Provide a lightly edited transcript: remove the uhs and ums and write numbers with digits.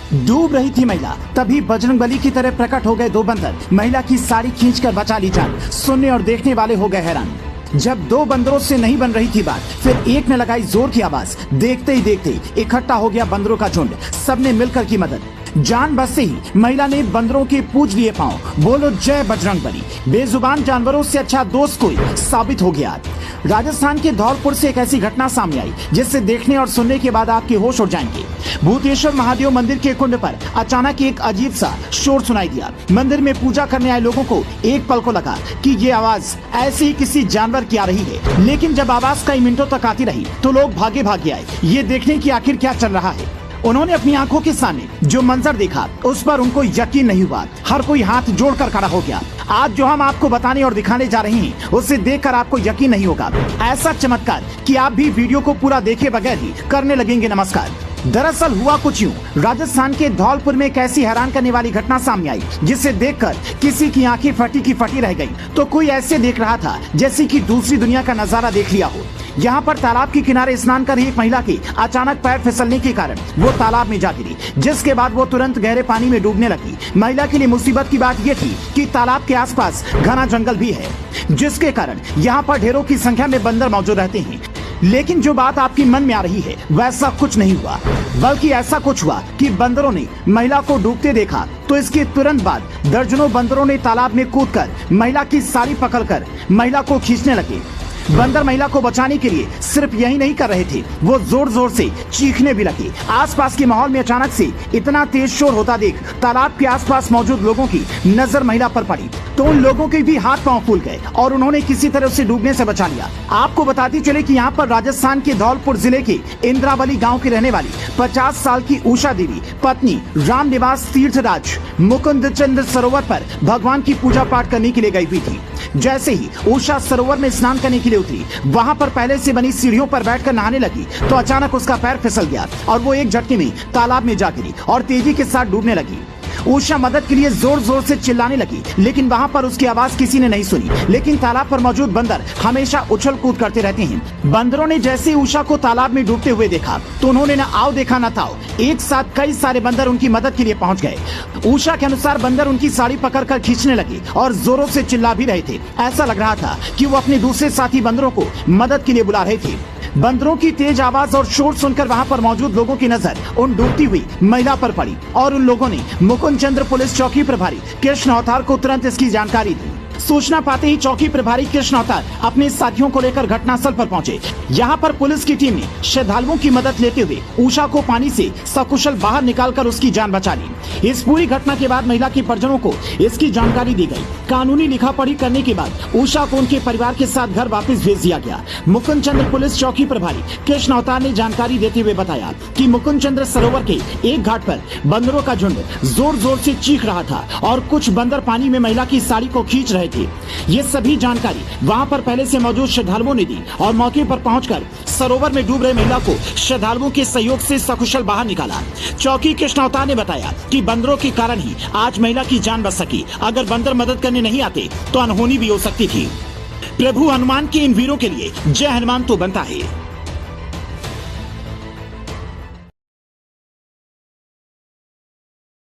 डूब रही थी महिला, तभी बजरंगबली की तरह प्रकट हो गए दो बंदर। महिला की साड़ी खींचकर बचा ली जान। सुनने और देखने वाले हो गए हैरान। जब दो बंदरों से नहीं बन रही थी बात, फिर एक ने लगाई जोर की आवाज। देखते ही देखते इकट्ठा हो गया बंदरों का झुंड। सबने मिलकर की मदद। जान बचते ही महिला ने बंदरों के पूज लिए पांव। बोलो जय बजरंगबली। बेजुबान जानवरों से अच्छा दोस्त कोई साबित हो गया। राजस्थान के धौलपुर से एक ऐसी घटना सामने आई जिससे देखने और सुनने के बाद आपके होश उड़ जाएंगे। भूतेश्वर महादेव मंदिर के कुंड पर अचानक एक अजीब सा शोर सुनाई दिया। मंदिर में पूजा करने आए लोगों को एक पल को लगा कि ये आवाज ऐसे ही किसी जानवर की आ रही है, लेकिन जब आवाज कई मिनटों तक आती रही तो लोग भागे भागे आए ये देखने की आखिर क्या चल रहा है। उन्होंने अपनी आंखों के सामने जो मंजर देखा उस पर उनको यकीन नहीं हुआ। हर कोई हाथ जोड़कर खड़ा हो गया। आज जो हम आपको बताने और दिखाने जा रहे हैं उसे देखकर आपको यकीन नहीं होगा। ऐसा चमत्कार कि आप भी वीडियो को पूरा देखे बगैर ही करने लगेंगे नमस्कार। दरअसल हुआ कुछ यूं, राजस्थान के धौलपुर में एक ऐसी हैरान करने वाली घटना सामने आई जिसे देखकर किसी की आंखें फटी की फटी रह गई। तो कोई ऐसे देख रहा था जैसे कि दूसरी दुनिया का नजारा देख लिया हो। यहाँ पर तालाब के किनारे स्नान कर रही एक महिला की अचानक पैर फिसलने के कारण वो तालाब में जा गिरी, जिसके बाद वो तुरंत गहरे पानी में डूबने लगी। महिला के लिए मुसीबत की बात ये थी कि तालाब के आसपास घना जंगल भी है, जिसके कारण यहाँ पर ढेरों की संख्या में बंदर मौजूद रहते हैं। लेकिन जो बात आपके मन में आ रही है वैसा कुछ नहीं हुआ, बल्कि ऐसा कुछ हुआ कि बंदरों ने महिला को डूबते देखा तो इसके तुरंत बाद दर्जनों बंदरों ने तालाब में कूदकर महिला की साड़ी पकड़कर महिला को खींचने लगे। बंदर महिला को बचाने के लिए सिर्फ यही नहीं कर रहे थे, वो जोर जोर से चीखने भी लगे। आसपास के माहौल में अचानक से इतना तेज शोर होता देख तालाब के आसपास मौजूद लोगों की नजर महिला पर पड़ी तो उन लोगों के भी हाथ पांव फूल गए और उन्होंने किसी तरह उसे डूबने से बचा लिया। आपको बताती चले कि यहाँ पर राजस्थान के धौलपुर जिले के इंद्रावली गाँव की रहने वाली 50 साल की उषा देवी पत्नी राम निवास तीर्थराज मुकुंद चंद्र सरोवर पर भगवान की पूजा पाठ करने के लिए गई हुई थी। जैसे ही उषा सरोवर में स्नान करने के लिए उतरी, वहाँ पर पहले से बनी सीढ़ियों पर बैठकर नहाने लगी तो अचानक उसका पैर फिसल गया और वो एक झटके में तालाब में जा गिरी और तेजी के साथ डूबने लगी। उषा मदद के लिए जोर जोर से चिल्लाने लगी, लेकिन वहाँ पर उसकी आवाज किसी ने नहीं सुनी। लेकिन तालाब पर मौजूद बंदर हमेशा उछल कूद करते रहते हैं। बंदरों ने जैसे उषा को तालाब में डूबते हुए देखा तो उन्होंने न आओ देखा न ताओ, एक साथ कई सारे बंदर उनकी मदद के लिए पहुँच गए। उषा के अनुसार बंदर उनकी साड़ी पकड़कर खींचने लगे और जोरों से चिल्ला भी रहे थे। ऐसा लग रहा था कि वो अपने दूसरे साथी बंदरों को मदद के लिए बुला रहे थे। बंदरों की तेज आवाज और शोर सुनकर वहां पर मौजूद लोगों की नजर उन डूबती हुई महिला पर पड़ी और उन लोगों ने मुकुंद चंद्र पुलिस चौकी प्रभारी कृष्ण अवतार को तुरंत इसकी जानकारी दी। सूचना पाते ही चौकी प्रभारी कृष्ण अवतार अपने साथियों को लेकर घटनास्थल पर पहुंचे। यहाँ पर पुलिस की टीम ने श्रद्धालुओं की मदद लेते हुए उषा को पानी से सकुशल बाहर निकालकर उसकी जान बचा ली। इस पूरी घटना के बाद महिला के परिजनों को इसकी जानकारी दी गई। कानूनी लिखा पढ़ी करने के बाद उषा को उनके परिवार के साथ घर वापस भेज दिया गया। मुकुंद चंद्र पुलिस चौकी प्रभारी कृष्ण अवतार ने जानकारी देते हुए बताया कि मुकुंद चंद्र सरोवर के एक घाट पर बंदरों का झुंड जोर जोर से चीख रहा था और कुछ बंदर पानी में महिला की साड़ी को खींच रहे थे। ये सभी जानकारी वहां पर पहले से मौजूद श्रद्धालुओं ने दी और मौके पर पहुंचकर सरोवर में डूब रहे महिला को श्रद्धालुओं के सहयोग से सकुशल बाहर निकाला। चौकी कृष्ण अवतार ने बताया कि बंदरों के कारण ही आज महिला की जान बच सकी। अगर बंदर मदद करने नहीं आते तो अनहोनी भी हो सकती थी। प्रभु हनुमान के इन वीरों के लिए जय हनुमान तो बनता है।